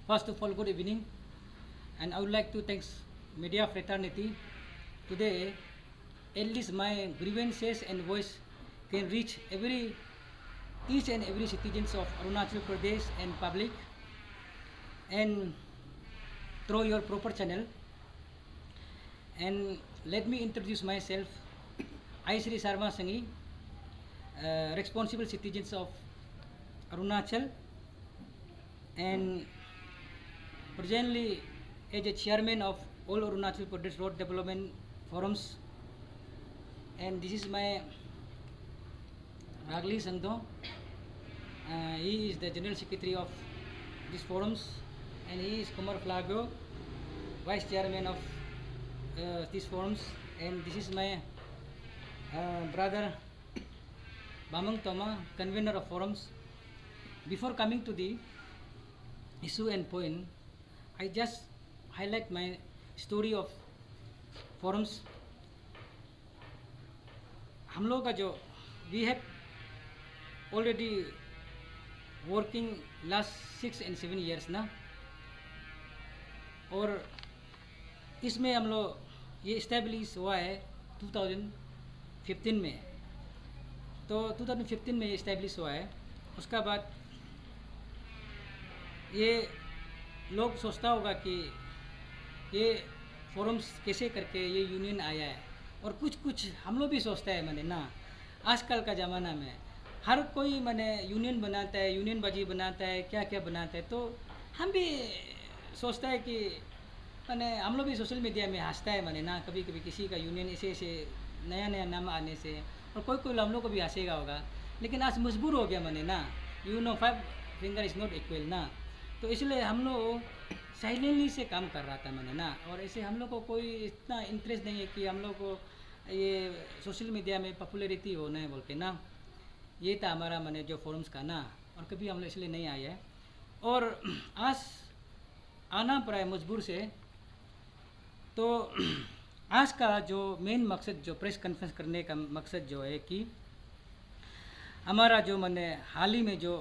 First of all, good evening, and I would like to thank media fraternity. Today, at least my grievances and voice can reach each and every citizens of Arunachal Pradesh and public, and through your proper channel. And let me introduce myself. I Sri Sarma Sanghi, responsible citizens of Arunachal, and presently as a chairman of all Arunachal Pradesh Road Development Forums, and this is my Ragli Sangdo. He is the general secretary of these forums, and he is Kumar Flago, vice chairman of these forums, and this is my brother Bamang Toma, convener of forums. Before coming to the issue and point, I just highlight my story of forums. हम लोग का जो we have already working last 6 and 7 years ना, और इसमें हम लोग ये इस्टेब्लिश हुआ है 2015 में, तो 2015 में ये इस्टेब्लिश हुआ है। उसका बाद ये लोग सोचता होगा कि ये फोरम्स कैसे करके ये यूनियन आया है, और कुछ हम लोग भी सोचता है मैंने ना, आजकल का ज़माना में हर कोई मैंने यूनियन बनाता है, यूनियन बाजी बनाता है, क्या क्या बनाता है, तो हम भी सोचता है कि मैंने हम लोग भी सोशल मीडिया में हंसता है मैंने ना, कभी कभी किसी का यूनियन ऐसे ऐसे नया नया नाम आने से, और कोई हम लोग को भी हंसेगा होगा, लेकिन आज मजबूर हो गया मैंने ना, you know 5 finger is not equal ना, तो इसलिए हम लोग साइलेंटली से काम कर रहा था मैंने ना, और ऐसे हम लोग को कोई इतना इंटरेस्ट नहीं है कि हम लोग को ये सोशल मीडिया में पॉपुलैरिटी होना है बोल के ना। ये था हमारा मैंने जो फोरम्स का ना, और कभी हम लोग इसलिए नहीं आए हैं, और आज आना पड़ा है मजबूर से। तो आज का जो मेन मकसद, जो प्रेस कॉन्फ्रेंस करने का मकसद जो है कि हमारा जो मैंने हाल ही में जो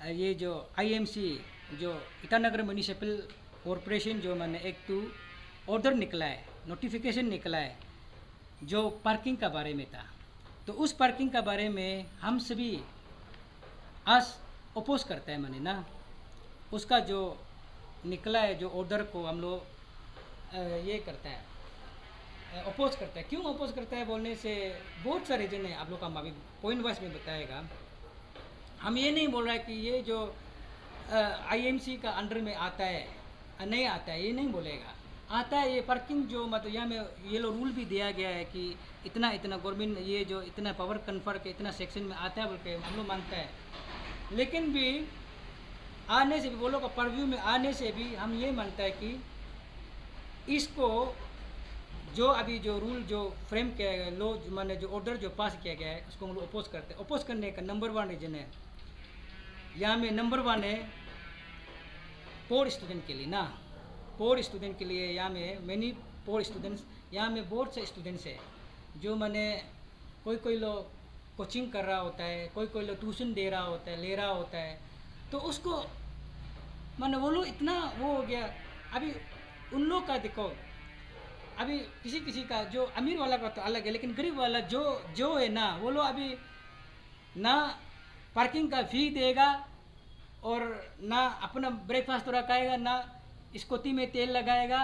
ये जो आईएमसी जो ईटानगर म्यूनिसिपल कॉरपोरेशन जो मैंने एक तो ऑर्डर निकला है, नोटिफिकेशन निकला है जो पार्किंग का बारे में था, तो उस पार्किंग का बारे में हम सभी आज अपोज करते हैं मैंने ना। उसका जो निकला है जो ऑर्डर को हम लोग ये करता है, अपोज करता है। क्यों अपोज करता है बोलने से बहुत सारे रीजन है, आप लोग का अभी पॉइंट वाइज में बताएगा। हम ये नहीं बोल रहा है कि ये जो आईएमसी का अंडर में आता है नहीं आता है, ये नहीं बोलेगा, आता है। ये पार्किंग जो मतलब यहाँ में ये लो रूल भी दिया गया है कि इतना इतना गवर्नमेंट ये जो इतना पावर कन्फर के इतना सेक्शन में आता है बोल के हम लोग मानता है, लेकिन भी आने से भी वो लोग का परव्यू में आने से भी हम ये मानता है कि इसको जो अभी जो रूल जो फ्रेम किया गया, लो मैंने जो ऑर्डर जो पास किया गया है उसको हम लोग अपोज करते हैं। अपोज करने का नंबर 1 रीजन है, यहाँ में नंबर 1 है पोर स्टूडेंट के लिए ना, पोर स्टूडेंट के लिए यहाँ में मैनी पोर स्टूडेंट्स, यहाँ में बहुत से स्टूडेंट्स है जो मैंने कोई लोग कोचिंग कर रहा होता है, कोई लोग ट्यूशन दे रहा होता है, ले रहा होता है, तो उसको मैंने वो लोग इतना वो हो गया। अभी उन लोग का देखो, अभी किसी का जो अमीर वाला का तो अलग है, लेकिन गरीब वाला जो है ना, वो लोग अभी ना पार्किंग का फी देगा और ना अपना ब्रेकफास्ट थोड़ा खाएगा, ना स्कूटी में तेल लगाएगा।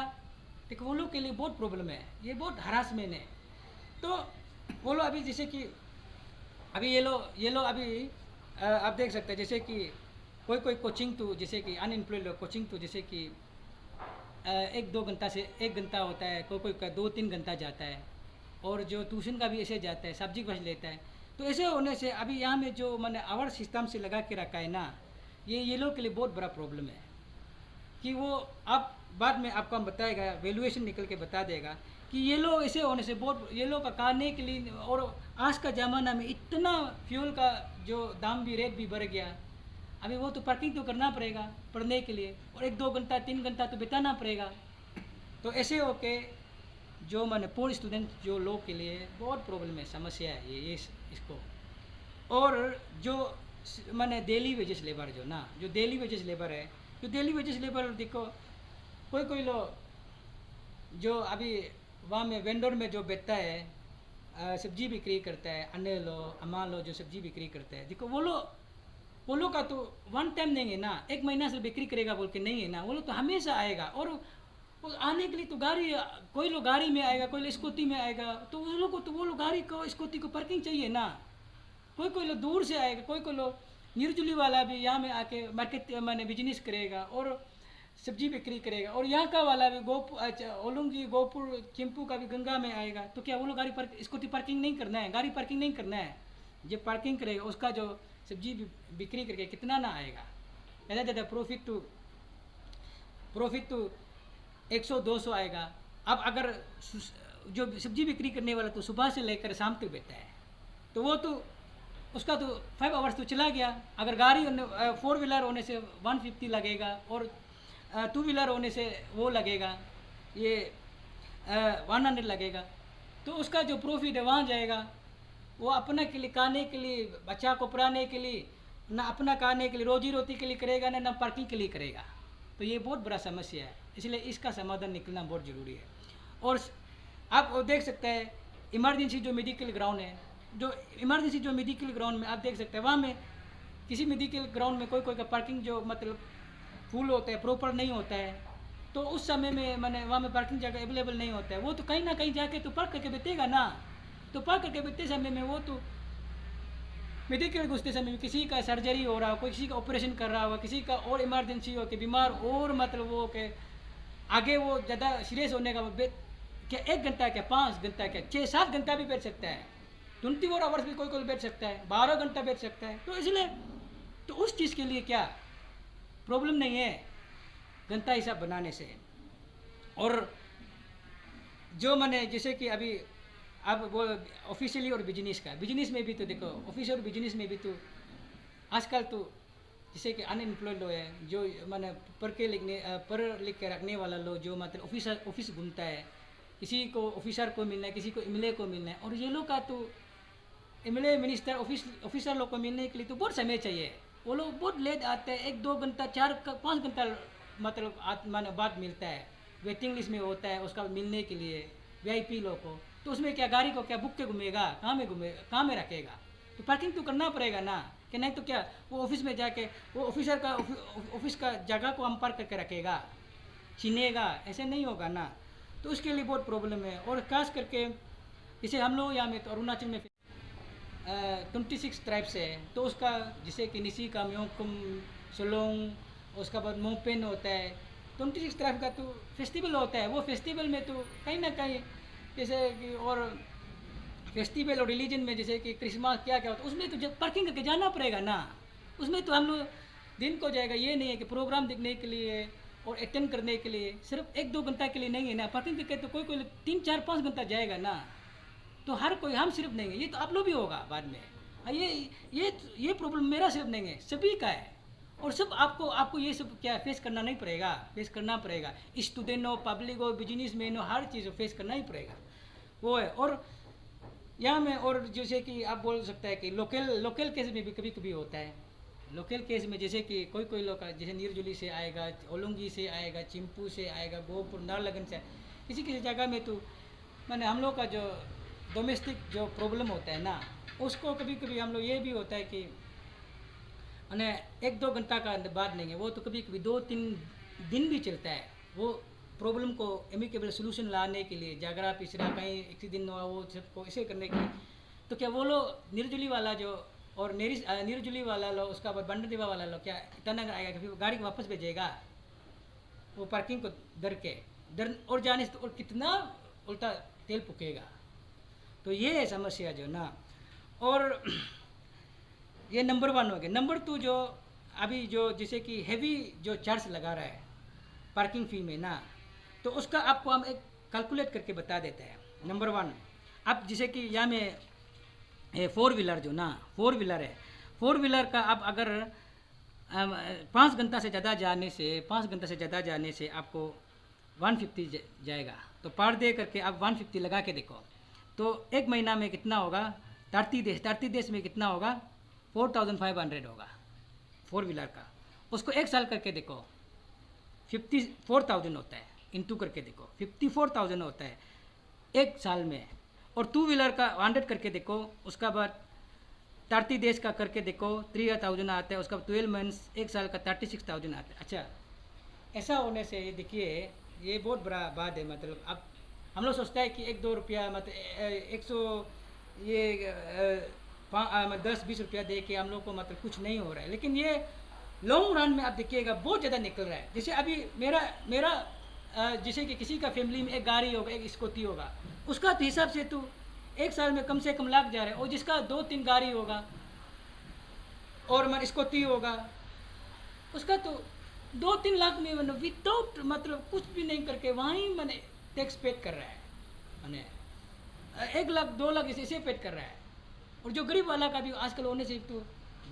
देखो वो लोग के लिए बहुत प्रॉब्लम है, ये बहुत हरासमेंट है। तो वो लोग अभी जैसे कि अभी ये लोग अभी आप देख सकते हैं, जैसे कि कोई कोचिंग तो जैसे कि अनएम्प्लॉयड लोग कोचिंग तो जैसे कि 1-2 घंटा से 1 घंटा होता है, कोई का 2-3 घंटा जाता है, और जो ट्यूशन का भी ऐसे जाता है, सब्जेक्ट वाइज लेता है। तो ऐसे होने से अभी यहाँ में जो मैंने आवर सिस्टम से लगा के रखा है ना, ये लोग के लिए बहुत बड़ा प्रॉब्लम है कि वो आप बाद में आपको हम बताएगा, वैल्यूएशन निकल के बता देगा कि ये लोग ऐसे होने से बहुत ये लोग का खाने के लिए, और आज का ज़माना में इतना फ्यूल का जो दाम भी रेट भी बढ़ गया, अभी वो तो पार्किंग तो करना पड़ेगा पढ़ने के लिए, और 1-2 घंटा 3 घंटा तो बिताना पड़ेगा। तो ऐसे होके जो मैंने पूर स्टूडेंट जो लोग के लिए बहुत प्रॉब्लम है, समस्या है ये इसको। और जो मैंने डेली वेजेस लेबर जो डेली वेजेस लेबर है, तो डेली वेजेस लेबर देखो, कोई कोई लोग जो अभी वहाँ में वेंडर में जो बेचता है, सब्जी बिक्री करता है, अन्य लोग अम्मा लोग जो सब्जी बिक्री करते हैं, देखो वो लोग का तो वन टाइम देंगे ना, एक महीना से बिक्री करेगा बोल के नहीं है ना, वो लोग तो हमेशा आएगा। और वो आने के लिए तो गाड़ी, कोई लोग गाड़ी में आएगा, कोई लोग स्कूटी में आएगा, तो उन लोग को तो वो लोग गाड़ी को स्कूटी को पार्किंग चाहिए ना। कोई लोग दूर से आएगा, कोई लोग निर्जुली वाला भी यहाँ में आके मार्केट मैंने बिजनेस करेगा और सब्जी बिक्री करेगा, और यहाँ का वाला भी ओलुंगी गोपुर चिंपू का भी गंगा में आएगा। तो क्या वो लोग स्कूटी पार्किंग नहीं करना है, गाड़ी पार्किंग नहीं करना है? जब पार्किंग करेगा उसका जो सब्जी बिक्री करके कितना ना आएगा, ज़्यादा ज़्यादा प्रॉफिट तो 100-200 आएगा। अब अगर जो सब्जी बिक्री करने वाला तो सुबह से लेकर शाम तक बैठता है, तो वो तो उसका तो 5 आवर्स तो चला गया। अगर गाड़ी 4 व्हीलर होने से 150 लगेगा, और 2 व्हीलर होने से वो लगेगा ये 100 लगेगा, तो उसका जो प्रॉफिट है वहाँ जाएगा। वो अपना के लिए, खाने के लिए, बच्चा को पढ़ाने के लिए, ना अपना खाने के लिए, रोजी रोटी के लिए करेगा, ना पार्किंग के लिए करेगा। तो ये बहुत बड़ा समस्या है, इसलिए इसका समाधान निकलना बहुत ज़रूरी है। और आप देख सकते हैं इमरजेंसी जो मेडिकल ग्राउंड है, जो मेडिकल ग्राउंड में आप देख सकते हैं, वहाँ में किसी मेडिकल ग्राउंड में कोई का पार्किंग जो मतलब फुल होता है, प्रॉपर नहीं होता है, तो उस समय में मैंने वहाँ में पार्किंग जगह अवेलेबल नहीं होता है, वो तो कहीं ना कहीं जाके तो पार्क करके बैठेगा ना। तो पार्क करके बैठते समय में वो तो मेडिकल घुसते समय में किसी का सर्जरी हो रहा हो, कोई किसी का ऑपरेशन कर रहा होगा, किसी का और इमरजेंसी हो कि बीमार और मतलब वो के आगे वो ज़्यादा सीरियस होने का क्या 1 घंटा, क्या 5 घंटा, क्या 6-7 घंटा भी बैठ सकता है, 24 आवर्स भी कोई बैठ सकता है, 12 घंटा बैठ सकता है। तो इसलिए तो उस चीज़ के लिए क्या प्रॉब्लम नहीं है घंटा हिसाब बनाने से। और जो मैंने जैसे कि अभी अब वो ऑफिशियली और बिजनेस में भी तो देखो, ऑफिस और बिजनेस में भी तो आजकल तो जैसे कि अनएम्प्लॉयड लोग है, जो मैंने पढ़ लिख के रखने वाला लोग जो मतलब ऑफिस घूमता है, किसी को ऑफिसर को मिलना है, किसी को एमएलए को मिलना है, और ये लोग का तो एमएलए मिनिस्टर ऑफिसर लोग को मिलने के लिए तो बहुत समय चाहिए। वो लोग बहुत लेट आते हैं, 1-2 घंटा 4-5 घंटा मतलब बाद मिलता है, वेटिंग लिस्ट में होता है उसका मिलने के लिए वीआईपी लोग को। तो उसमें क्या गाड़ी को क्या बुक के घूमेगा, कहाँ में रखेगा? तो पार्किंग तो करना पड़ेगा ना, कि नहीं तो क्या वो ऑफिस में जाके वो ऑफिस का जगह को हम पार्क करके रखेगा, छीनेगा? ऐसे नहीं होगा ना। तो उसके लिए बहुत प्रॉब्लम है। और खास करके जैसे हम लोग यहाँ में तो अरुणाचल में 26 ट्राइब्स है, तो उसका जैसे कि निसी का म्योकुम, सोलोंग, उसका बाद मोपेन होता है, 26 ट्राइब का तो फेस्टिवल होता है। वो फेस्टिवल में तो कहीं ना कहीं जैसे कि और फेस्टिवल और रिलीजन में जैसे कि क्रिसमस क्या होता है, उसमें तो जब पार्किंग करके जाना पड़ेगा ना। उसमें तो हम लोग दिन को जाएगा, ये नहीं है कि प्रोग्राम देखने के लिए और अटेंड करने के लिए सिर्फ 1-2 घंटा के लिए नहीं है ना। पार्किंग करके तो कोई 3-4-5 घंटा जाएगा ना। तो हर कोई, हम सिर्फ नहीं है, ये तो आप लोग भी होगा बाद में। ये प्रॉब्लम मेरा सिर्फ नहीं है, सभी का है। और सब आपको ये सब क्या फेस करना नहीं पड़ेगा, फेस करना पड़ेगा। स्टूडेंट हो, पब्लिक हो, बिजनेस मैन हो, हर चीज़ फेस करना ही पड़ेगा, वो है। और यहाँ में और जैसे कि आप बोल सकते हैं कि लोकल केस में भी कभी कभी होता है। लोकल केस में जैसे कि कोई लोग जैसे निर्जुली से आएगा, ओलुंगी से आएगा, चिंपू से आएगा, गोपुर नारलगन से, किसी जगह में तो मैंने हम लोग का जो डोमेस्टिक जो प्रॉब्लम होता है ना, उसको कभी कभी हम लोग ये भी होता है कि मैंने 1-2 घंटा का बाद नहीं है, वो तो कभी कभी 2-3 दिन भी चलता है। वो प्रॉब्लम को एमिकेबल सोल्यूशन लाने के लिए जागरा पिछड़ा कहीं एक दिन वो सबको इसे करने के लिए, तो क्या वो लोग निर्जुली वाला जो और निर्जुली वाला लो, उसका बाद बंडदेवा वाला लो, क्या इतना आएगा कि फिर गाड़ी को वापस भेजेगा वो पार्किंग को दर और जाने से, और कितना उल्टा तेल फूकेगा। तो ये है समस्या जो ना। और ये नंबर 1 हो गया। नंबर 2 जो अभी जो जैसे कि हैवी जो चार्ज लगा रहा है पार्किंग फ़ी में ना, तो उसका आपको हम एक कैलकुलेट करके बता देते हैं। नंबर 1, अब जैसे कि यहाँ में 4 व्हीलर जो ना 4 व्हीलर है, 4 व्हीलर का आप अगर 5 घंटा से ज़्यादा जाने से आपको 150 जाएगा। तो पर डे करके आप 150 लगा के देखो, तो 1 महीना में कितना होगा? 30 डेज में कितना होगा? 4500 होगा 4 व्हीलर का। उसको 1 साल करके देखो, 54,000 होता है, इंटू करके देखो 54,000 होता है एक साल में। और 2 व्हीलर का 100 करके देखो, उसका बाद 30 देश का करके देखो 3,000 आता है, उसका 12 मंथ्स एक साल का 36,000 आता है। अच्छा, ऐसा होने से ये देखिए ये बहुत बड़ा बात है। मतलब अब हम लोग सोचता है कि 1-2 रुपया मतलब 100 ये 10-20 रुपया दे के हम लोग को मतलब कुछ नहीं हो रहा है, लेकिन ये लॉन्ग रन में आप देखिएगा बहुत ज़्यादा निकल रहा है। जैसे अभी मेरा जैसे कि किसी का फैमिली में एक गाड़ी होगा, एक स्कूटी होगा, उसका तो हिसाब से तो एक साल में कम से कम लाख जा रहा है। और जिसका 2-3 गाड़ी होगा और मैं स्कूटी होगा, उसका तो 2-3 लाख में मतलब विदाउट मतलब कुछ भी नहीं करके वहीं मैंने टैक्स पेड कर रहा है, मैंने 1 लाख 2 लाख इसे पेड कर रहा है। और जो गरीब वाला का भी आजकल होने से तो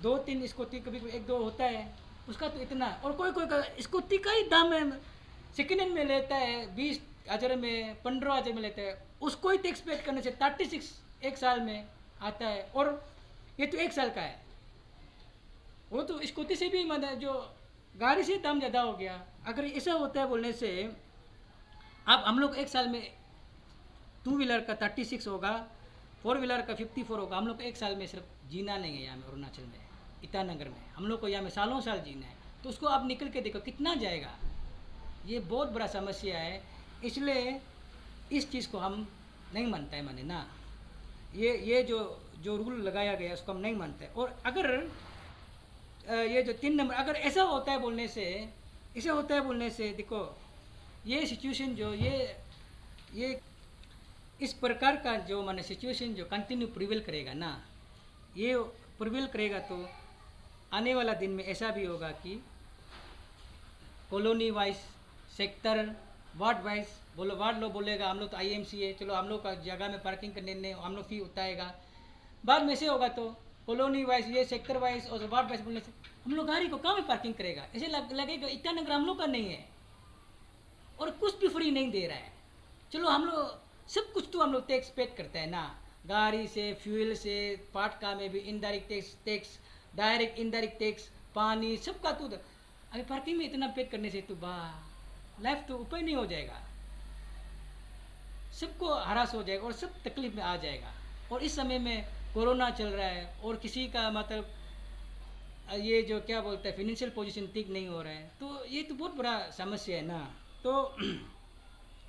2-3 स्कूटी कभी 1-2 होता है, उसका तो इतना। और कोई का स्कूटी का ही दाम है सेकेंड हैंड में लेता है 20,000 में, 15,000 में लेता है, उसको ही टैक्स पेड करने से 36 एक साल में आता है। और ये तो एक साल का है, वो तो स्कूटी से भी मतलब जो गाड़ी से दाम ज़्यादा हो गया। अगर ऐसा होता है बोलने से अब हम लोग एक साल में 2 व्हीलर का 36 होगा, 4 व्हीलर का 54 होगा। हम लोग को एक साल में सिर्फ जीना नहीं है यहाँ में अरुणाचल में, ईटानगर में, हम लोग को यहाँ में सालों साल जीना है। तो उसको आप निकल के देखो कितना जाएगा। ये बहुत बड़ा समस्या है, इसलिए इस चीज़ को हम नहीं मानते हैं माने ना। ये जो रूल लगाया गया उसको हम नहीं मानते। और अगर ये जो 3 नंबर अगर ऐसा होता है बोलने से देखो ये सिचुएशन जो ये इस प्रकार का जो माने सिचुएशन जो कंटिन्यू प्रिवेल करेगा ना, ये प्रिवेल करेगा तो आने वाला दिन में ऐसा भी होगा कि colony wise, sector, ward wise बोलो, वार्ड लोग बोलेगा हम लोग तो IMC है, चलो हम लोग का जगह में पार्किंग करने ने हम लोग फी उठाएगा। बाद में से होगा तो कॉलोनी वाइज, ये सेक्टर वाइज और वार्ड वाइज बोलने से हम लोग गाड़ी को कहाँ में पार्किंग करेगा। ऐसे लगेगा ईटानगर हम लोग का नहीं है और कुछ भी फ्री नहीं दे रहा है। चलो हम लोग सब कुछ तो हम लोग टैक्स पेड करते हैं ना, गाड़ी से, फ्यूल से, पार्ट का में भी indirect tax, direct indirect tax, पानी सबका तो। अभी पार्किंग में इतना पेड करने से तो लाइफ तो ऊपर नहीं हो जाएगा, सबको हरास हो जाएगा और सब तकलीफ में आ जाएगा। और इस समय में कोरोना चल रहा है और किसी का मतलब ये जो क्या बोलते हैं फाइनेंशियल पोजीशन ठीक नहीं हो रहा है, तो ये तो बहुत बड़ा समस्या है ना। तो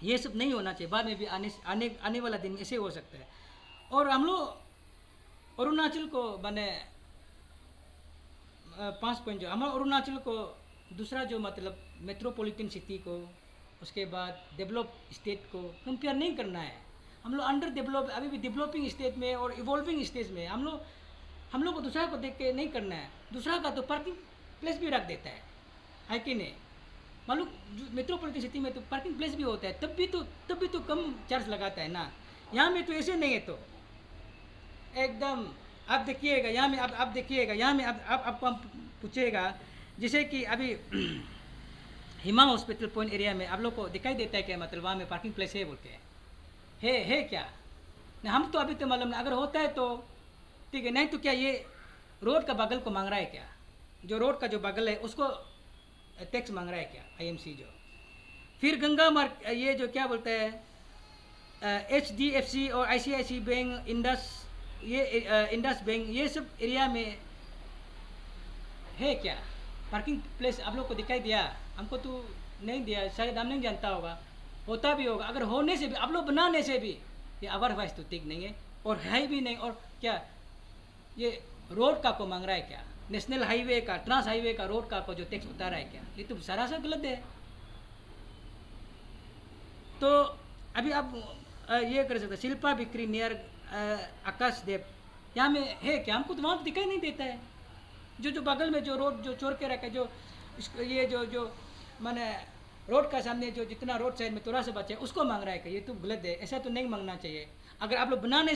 ये सब नहीं होना चाहिए। बाद में भी आने वाला दिन ऐसे हो सकता है। और हम लोग अरुणाचल को मैंने 5 पॉइंट जो हमारा अरुणाचल को दूसरा जो मतलब मेट्रोपॉलिटन सिटी को, उसके बाद डेवलप स्टेट को कंपेयर नहीं करना है। हम लोग अंडर डेवलप अभी भी डेवलपिंग स्टेज में और इवॉल्विंग स्टेज में हम लोग को दूसरा को देख के नहीं करना है। दूसरा का तो पार्किंग प्लेस भी रख देता है कि नहीं। मालूम मेट्रोपॉलिटन सिटी में तो पार्किंग प्लेस भी होता है, तब भी तो कम चार्ज लगाता है ना। यहाँ में तो ऐसे नहीं है। तो एकदम आप देखिएगा यहाँ में, आप देखिएगा यहाँ में, आपको हम पूछेगा जैसे कि अभी हिमा हॉस्पिटल पॉइंट एरिया में आप लोग को दिखाई देता है क्या, मतलब वहाँ में पार्किंग प्लेस है बोल के है क्या? नहीं, हम तो अभी तो मालूम नहीं। अगर होता है तो ठीक है, नहीं तो क्या ये रोड का बगल को मांग रहा है क्या? जो रोड का जो बगल है उसको टैक्स मांग रहा है क्या IMC जो? फिर गंगा मार्ग ये जो क्या बोलते हैं HDFC और ICICI बैंक, इंडस बैंक, ये सब एरिया में है क्या पार्किंग प्लेस? आप लोग को दिखाई दिया? हमको तो नहीं दिया, शायद हम नहीं जानता होगा। होता भी होगा, अगर होने से भी आप लोग बनाने से भी ये अदरवाइज तो ठीक नहीं है और है भी नहीं। और क्या ये रोड का को मांग रहा है क्या? नेशनल हाईवे का, ट्रांस हाईवे का रोड का को जो टैक्स उतार रहा है क्या? ये तो सरासर गलत है। तो अभी आप ये कर सकते, शिल्पा बिक्री नियर आकाश देव, यहाँ में है क्या? हमको तो वहाँ तो दिखाई नहीं देता है। जो बगल में जो रोड जो छोड़ के रखा है, जो ये जो माने रोड का सामने जो जितना रोड साइड में थोड़ा सा बचा है उसको मांग रहा है कि ये तो गलत है। ऐसा तो नहीं मांगना चाहिए। अगर आप लोग बनाने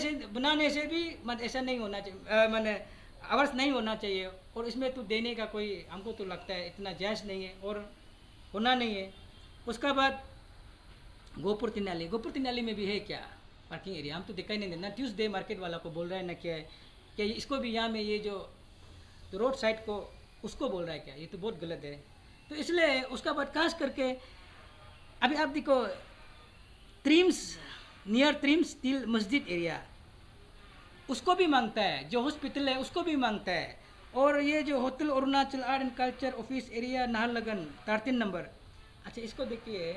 से भी मतलब ऐसा नहीं होना चाहिए, माने आवर्स नहीं होना चाहिए। और इसमें तो देने का कोई हमको तो लगता है इतना जायज़ नहीं है और होना नहीं है। उसका बाद गोपुर तिनाली में भी है क्या पार्किंग एरिया? हम तो दिखाई नहीं देना। ट्यूसडे मार्केट वाला को बोल रहा है ना क्या है कि इसको भी यहाँ में ये जो रोड साइड को उसको बोल रहा है क्या? ये तो बहुत गलत है। तो इसलिए उसका बाद खास करके अभी आप देखो ट्रिम्स, नियर ट्रिम्स तिल मस्जिद एरिया, उसको भी मांगता है, जो हॉस्पिटल है उसको भी मांगता है। और ये जो hotel Arunachal art and culture office area Naharlagun 13 number, अच्छा इसको देखिए,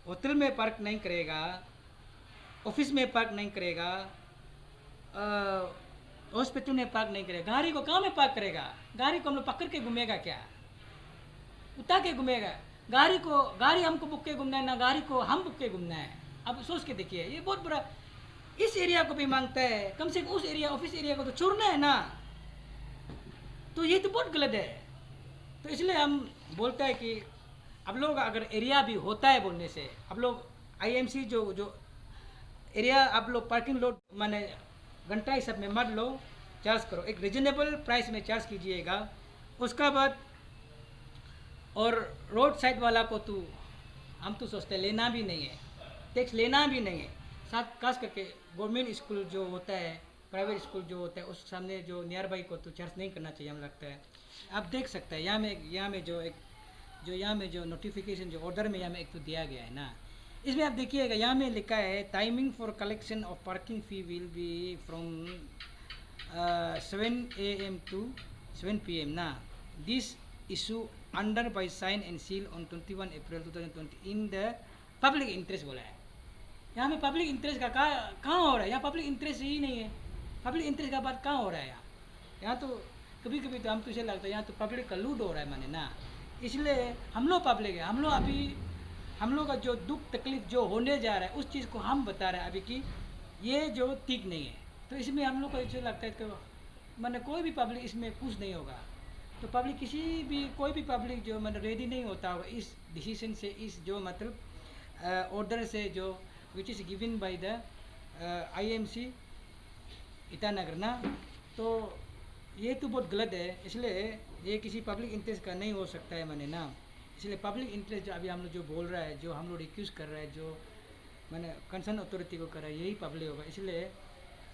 होटल में पार्क नहीं करेगा, ऑफिस में पार्क नहीं करेगा, हॉस्पिटल में पार्क नहीं करेगा, गाड़ी को कहाँ में पार्क करेगा? गाड़ी को हम लोग पकड़ के घूमेगा क्या? उठा के घूमेगा? गाड़ी हमको बुक के घूमना है ना, गाड़ी को हम बुक के घूमना है। अब सोच के देखिए, ये बहुत बड़ा, इस एरिया को भी मांगता है, कम से कम उस एरिया ऑफिस एरिया को तो छोड़ना है ना। तो ये तो बहुत गलत है। तो इसलिए हम बोलते हैं कि अब लोग अगर एरिया भी होता है बोलने से, अब लोग आईएमसी जो एरिया आप लोग पार्किंग लोड माने घंटा हिसाब में मत लो, चार्ज करो, एक रिजनेबल प्राइस में चार्ज कीजिएगा। उसका बाद और रोड साइड वाला को तो हम तो सोचते हैं लेना भी नहीं है, टैक्स लेना भी नहीं है। साथ खास करके गवर्नमेंट स्कूल जो होता है, प्राइवेट स्कूल जो होता है, उस सामने जो नियर बाई को तो चार्ज नहीं करना चाहिए हमें लगता है। आप देख सकते हैं यहाँ में जो नोटिफिकेशन जो ऑर्डर में यहाँ में एक तो दिया गया है ना, इसमें आप देखिएगा यहाँ में लिखा है timing for collection of parking fee will be from 7 AM to 7 PM ना। This issue under by sine and seal on 21 April 2020 in the public interest बोला है। यहाँ में पब्लिक इंटरेस्ट का कहाँ हो रहा है? यहाँ पब्लिक इंटरेस्ट ही नहीं है। पब्लिक इंटरेस्ट का बात कहाँ हो रहा है यहाँ तो कभी कभी तो हम तो इसे लगता है यहाँ तो पब्लिक का लूट हो रहा है माने ना। इसलिए हम लोग पब्लिक है, हम लोग का जो दुख तकलीफ जो होने जा रहा है उस चीज़ को हम बता रहे हैं अभी कि ये जो ठीक नहीं है। तो इसमें हम लोग को ऐसे लगता है कि मैंने कोई भी पब्लिक इसमें खुश नहीं होगा। तो पब्लिक कोई भी पब्लिक जो मतलब रेडी नहीं होता होगा इस डिसीजन से, इस जो मतलब ऑर्डर से जो which is given by the IMC Itanagar ना। तो ये तो बहुत गलत है। इसलिए ये किसी पब्लिक इंटरेस्ट का नहीं हो सकता है मैंने ना। इसलिए पब्लिक इंटरेस्ट जो अभी हम लोग जो बोल रहा है, जो हम लोग रिक्वेस्ट कर रहा है, जो मैंने कंसर्न अथॉरिटी को कर रहा है, यही पब्लिक होगा। इसलिए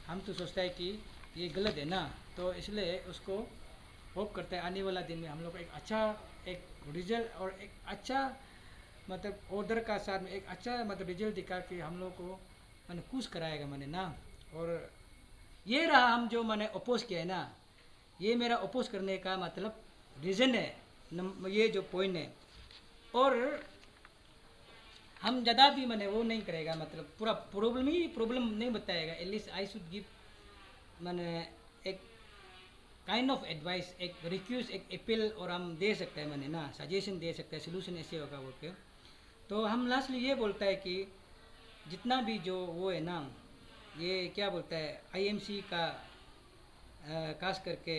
हम तो सोचता है कि ये गलत है ना। तो इसलिए उसको होप करते हैं आने वाला दिन में हम लोग को एक अच्छा एक रिजल्ट और एक अच्छा मतलब ऑर्डर का साथ में एक अच्छा मतलब रिजल्ट दिखा के हम लोग को मैंने खुश कराएगा मैंने ना। और ये रहा हम जो मैंने अपोज किया है ना, ये मेरा अपोज करने का मतलब रीज़न है, ये जो पॉइंट है। और हम ज़्यादा भी मैंने वो नहीं करेगा, मतलब पूरा प्रॉब्लम नहीं बताएगा। एटलीस्ट आई शुड गिव मैंने एक काइंड ऑफ एडवाइस, एक रिक्वेस्ट, एक अपील और हम दे सकते हैं मैंने ना, सजेशन दे सकते हैं, सोल्यूशन ऐसे होगा बोल के। तो हम लास्टली ये बोलता है कि जितना भी जो वो है ना, ये क्या बोलता है IMC का खास करके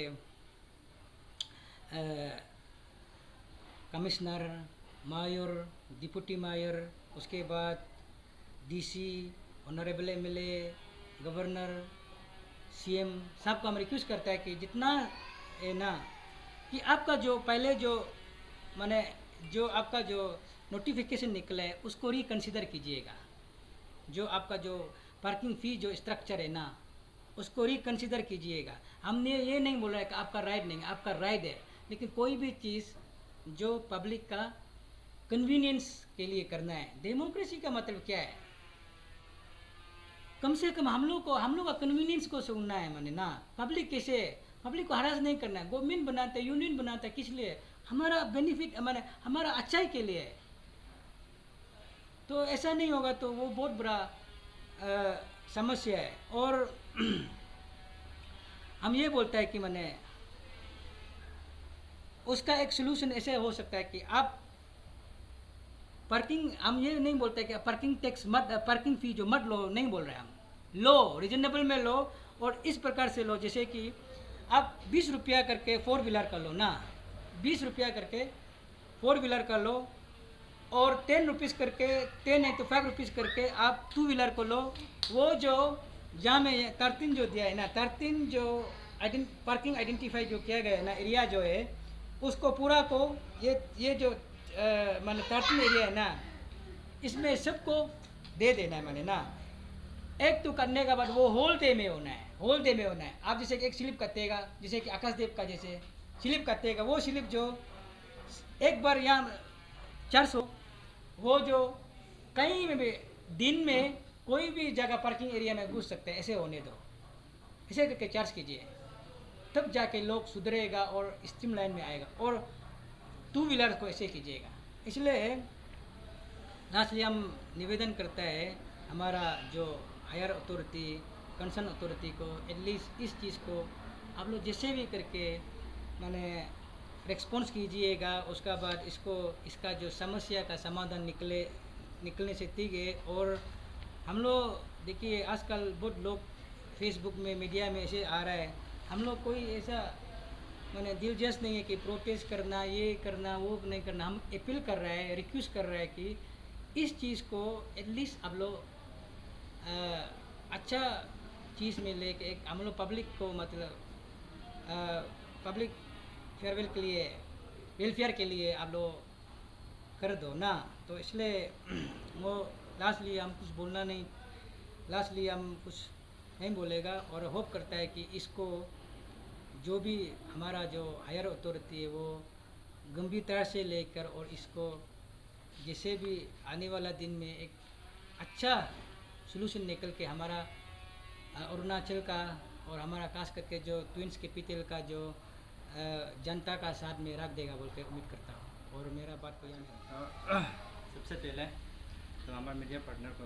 कमिश्नर, मायर, डिप्टी मायर, उसके बाद DC, honourable MLA, governor, CM सबको हम रिक्वेस्ट करता है कि जितना है ना कि आपका जो पहले जो माने जो आपका जो नोटिफिकेशन निकला है उसको रिकन्सिडर कीजिएगा। जो आपका जो पार्किंग फ़ी जो स्ट्रक्चर है ना उसको रिकन्सिडर कीजिएगा। हमने ये नहीं बोला है कि आपका राइट नहीं है, आपका राइट है, लेकिन कोई भी चीज़ जो पब्लिक का कन्वीनियंस के लिए करना है। डेमोक्रेसी का मतलब क्या है? कम से कम हम लोग का कन्वीनियंस को सुनना है मैंने ना। पब्लिक को हरास नहीं करना है। गवर्नमेंट बनाता है, यूनियन बनाता है, किस लिए? हमारा बेनिफिट मैंने हमारा अच्छाई के लिए है। तो ऐसा नहीं होगा तो वो बहुत बड़ा समस्या है। और हम ये बोलता है कि मैंने उसका एक सोल्यूशन ऐसे हो सकता है कि आप पार्किंग, हम ये नहीं बोलते कि पार्किंग टैक्स मत, पार्किंग फ़ी जो मत लो, नहीं बोल रहे हम। लो, रिजनेबल में लो और इस प्रकार से लो जैसे कि आप 20 रुपया करके 4 व्हीलर का लो ना, 20 रुपया करके 4 व्हीलर का लो और 10 रुपीज़ करके 10 है तो 5 रुपीज़ करके आप 2 व्हीलर को लो। वो जो जहाँ में 13 जो दिया है ना, 13 जो पार्किंग आइडेंटिफाई जो किया गया है ना एरिया जो है उसको पूरा को ये जो मैंने 13 एरिया है ना इसमें सबको दे देना है मैंने ना। एक तो करने के बाद वो होल डे में होना है, होल डे में होना है। आप जैसे कि एक स्लिप कटेगा, जैसे कि आकाशदेव का जैसे स्लिप काटेगा, वो स्लिप जो एक बार यहाँ 400, वो जो कहीं में भी दिन में कोई भी जगह पार्किंग एरिया में घुस सकते हैं, ऐसे होने दो, ऐसे करके चार्ज कीजिए, तब जाके लोग सुधरेगा और स्ट्रीम लाइन में आएगा। और टू व्हीलर को ऐसे कीजिएगा। इसलिए लास्टली हम निवेदन करता है हमारा जो हायर अथॉरिटी, कंसर्न अथॉरिटी को एटलीस्ट इस चीज़ को आप लोग जैसे भी करके माने रिस्पॉन्स कीजिएगा। उसका बाद इसका जो समस्या का समाधान निकलने से ठीक है। और हम लोग देखिए आजकल बहुत लोग फेसबुक में, मीडिया में ऐसे आ रहा है, हम लोग कोई ऐसा मैंने दिलचस्प नहीं है कि प्रोटेस्ट करना, ये करना, वो नहीं करना। हम अपील कर रहे हैं, रिक्वेस्ट कर रहे हैं कि इस चीज़ को एटलीस्ट आप लोग अच्छा चीज़ में लेके एक हम लोग पब्लिक को मतलब पब्लिक फेयरवेल के लिए, वेलफेयर के लिए आप लोग कर दो ना। तो इसलिए वो लास्टली हम कुछ बोलना नहीं, लास्टली हम कुछ नहीं बोलेगा। और होप करता है कि इसको जो भी हमारा जो हायर अथॉरिटी है वो गंभीरता से लेकर और इसको जैसे भी आने वाला दिन में एक अच्छा सोल्यूशन निकल के हमारा अरुणाचल का और हमारा खास करके जो ट्विंस कैपिटल का जो जनता का साथ में रख देगा बोल के उम्मीद करता हूँ। और मेरा बात को यहाँ सबसे पहले तो हमारे मीडिया पार्टनर को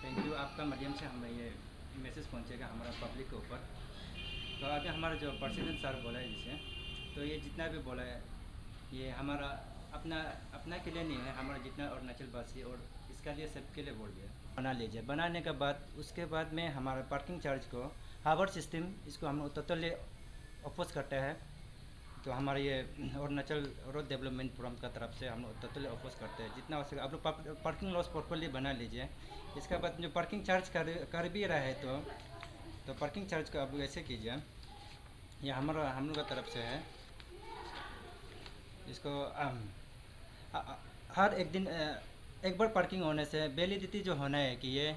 थैंक यू, आपका माध्यम से हमें ये मैसेज पहुँचेगा हमारा पब्लिक के ऊपर। तो अभी हमारा जो प्रेसिडेंट सर बोला है जिसे, तो ये जितना भी बोला है ये हमारा अपना के लिए नहीं है, हमारा जितना अरुणाचल वासी और इसका लिए सबके लिए बोल दिया। बना लीजिए, बनाने के बाद उसके बाद में हमारा पार्किंग चार्ज को हावर सिस्टम इसको हम टोटली अपोज करते हैं। तो हमारे ये अरुणाचल रोड डेवलपमेंट फोरम का तरफ से हम लोग टोटली अपोज करते हैं। जितना हो सके आप लोग पार्किंग लॉस प्रॉपर्ली बना लीजिए। इसके बाद जो पार्किंग चार्ज कर भी रहा है तो पार्किंग चार्ज को आप लोग ऐसे कीजिए, ये हम लोग का तरफ से है। इसको हर एक दिन एक बार पार्किंग होने से वैलिडिटी जो होना है कि ये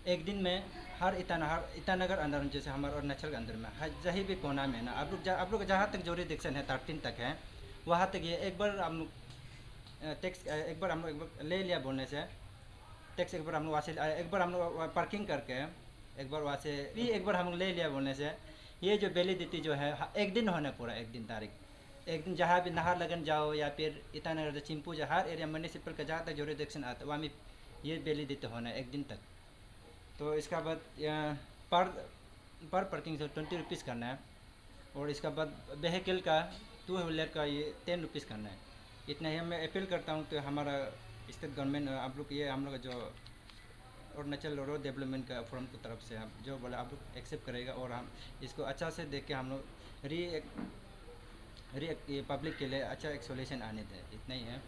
एक दिन में हर ईटानगर अंदर, जैसे हमारे अरुणाचल के अंदर में जहीं भी कोना में ना आप लोग जहाँ तक जुरिडिक्शन है 13 तक है, वहाँ तक ये एक बार हम लोग टैक्स एक बार हम लोग ले लिया बोलने से टैक्स एक बार हम लोग वहाँ से एक बार हम लोग पार्किंग करके एक बार वहाँ से भी एक बार हम लोग ले लिया बोलने से ये जो वैलिडिटी जो है एक दिन होना पूरा, एक दिन तारीख, एक दिन जहाँ भी नाहरलगन जाओ या फिर ईटानगर चिंपू हर एरिया म्यूनिसिपल का जहाँ तक जुरिडिक्शन आता है वहाँ में ये वैलिडिटी होना है एक दिन तक। तो इसका बाद पर पार्किंग से 20 रुपीज़ करना है। और इसका बाद व्हीकल का 2 व्हीलर का ये 10 रुपीज़ करना है। इतना ही मैं अपील करता हूँ। तो हमारा स्टेट गवर्नमेंट आप लोग ये हम लोग जो अरुणाचल रोड डेवलपमेंट का फोरम की तरफ से हम जो बोला आप लोग एक्सेप्ट करेगा और हम इसको अच्छा से देख के हम लोग पब्लिक के लिए अच्छा एक सोल्यूशन आने दें। इतना ही है।